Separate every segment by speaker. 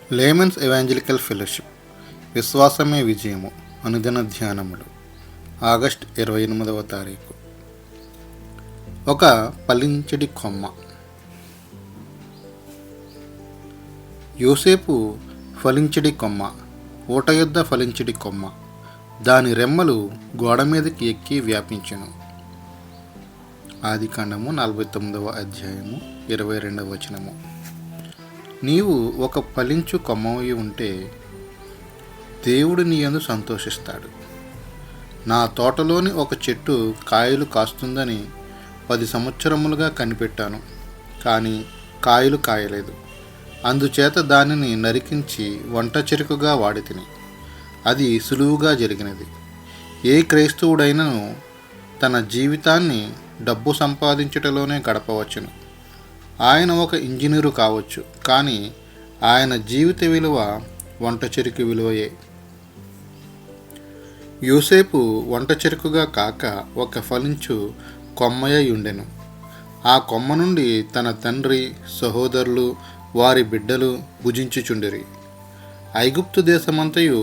Speaker 1: Layman's evangelical fellowship విశ్వాసమే విజయము అనుదిన ధ్యానములు August 28వ తారీఖు. ఒక ఫలించడి కొమ్మ. యోసేపు ఫలించడి కొమ్మ, ఊట యొద్ద ఫలించడి కొమ్మ, దాని రెమ్మలు గోడ మీదకి ఎక్కి వ్యాపించెను. ఆదికాండము 49వ అధ్యాయము 22వ వచనము. నీవు ఒక ఫలించు కొమ్మవి ఉంటే దేవుడు నీ యందు సంతోషిస్తాడు. నా తోటలోని ఒక చెట్టు కాయలు కాస్తుందని 10 సంవత్సరములుగా కనిపెట్టాను, కానీ కాయలు కాయలేదు. అందుచేత దానిని నరికించి వంట చెరుకుగా వాడితిని. అది సులువుగా జరిగినది. ఏ క్రైస్తవుడైనను తన జీవితాన్ని డబ్బు సంపాదించుటలోనే గడపవచ్చును. ఆయన ఒక ఇంజనీరు కావచ్చు, కానీ ఆయన జీవిత విలువ వంట చెరుకు విలువయే. యోసేపు వంట చెరుకుగా కాక ఒక ఫలించు కొమ్మయ్య ఉండెను. ఆ కొమ్మ నుండి తన తండ్రి, సహోదరులు, వారి బిడ్డలు భుజించుచుండిరి. ఐగుప్తు దేశమంతయు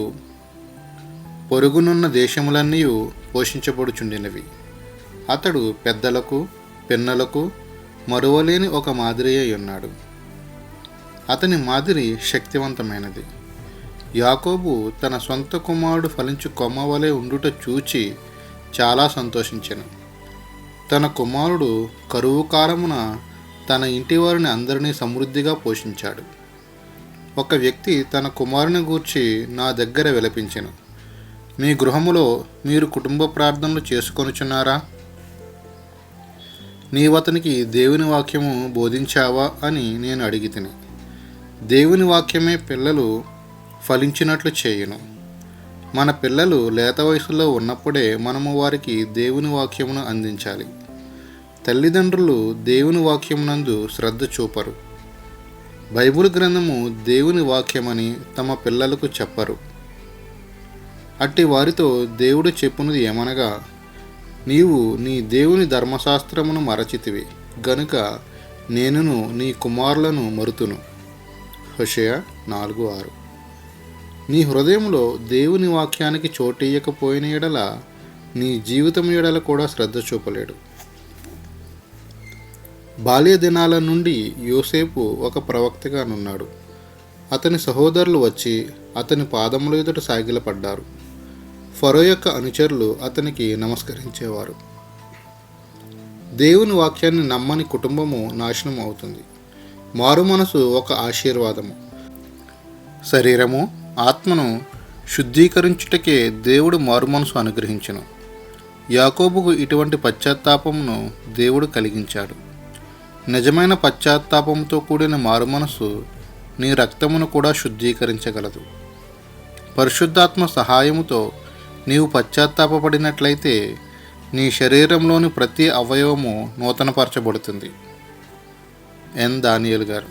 Speaker 1: పొరుగునున్న దేశములన్నీ పోషించబడుచుండినవి. అతడు పెద్దలకు పిన్నలకు మరువలేని ఒక మాదిరి అయి ఉన్నాడు. అతని మాదిరి శక్తివంతమైనది. యాకోబు తన సొంత కుమారుడు ఫలించు కొమ్మ వలె ఉండుట చూచి చాలా సంతోషించెను. తన కుమారుడు కరువు కాలమున తన ఇంటి వారిని అందరినీ సమృద్ధిగా పోషించాడు. ఒక వ్యక్తి తన కుమారుని గూర్చి నా దగ్గర విలపించెను, మీ గృహములో మీరు కుటుంబ ప్రార్థనలు చేసుకొనుచున్నారా? నీవతనికి దేవుని వాక్యము బోధించావా అని నేను అడిగితిని. దేవుని వాక్యమే పిల్లలు ఫలించినట్లు చేయును. మన పిల్లలు లేత వయసులో ఉన్నప్పుడే మనము వారికి దేవుని వాక్యమును అందించాలి. తల్లిదండ్రులు దేవుని వాక్యమునందు శ్రద్ధ చూపరు. బైబిల్ గ్రంథము దేవుని వాక్యమని తమ పిల్లలకు చెప్పరు. అట్టి వారితో దేవుడు చెప్పునది ఏమనగా, నీవు నీ దేవుని ధర్మశాస్త్రమును మరచితివి గనుక నేనును నీ కుమారులను మరుతును. హోషేయ 4:6. నీ హృదయంలో దేవుని వాక్యానికి చోటియ్యకపోయిన ఎడల నీ జీవితం ఎడల కూడా శ్రద్ధ చూపలేడు. బాల్య దినాల నుండి యోసేపు ఒక ప్రవక్తగా నున్నాడు. అతని సహోదరులు వచ్చి అతని పాదముల ఎదుట సాగిలపడ్డారు. ఫరో యొక్క అనుచరులు అతనికి నమస్కరించేవారు. దేవుని వాక్యాన్ని నమ్మని కుటుంబము నాశనం అవుతుంది. మారు మనసు ఒక ఆశీర్వాదము. శరీరము ఆత్మను శుద్ధీకరించుటకే దేవుడు మారు మనసు అనుగ్రహించెను. యాకోబుకు ఇటువంటి పశ్చాత్తాపమును దేవుడు కలిగించాడు. నిజమైన పశ్చాత్తాపంతో కూడిన మారు మనసు నీ రక్తమును కూడా శుద్ధీకరించగలదు. పరిశుద్ధాత్మ సహాయముతో నీవు పశ్చాత్తాపడినట్లయితే నీ శరీరంలోని ప్రతి అవయవము నూతనపరచబడుతుంది. ఎన్ దానియేల్ గారు.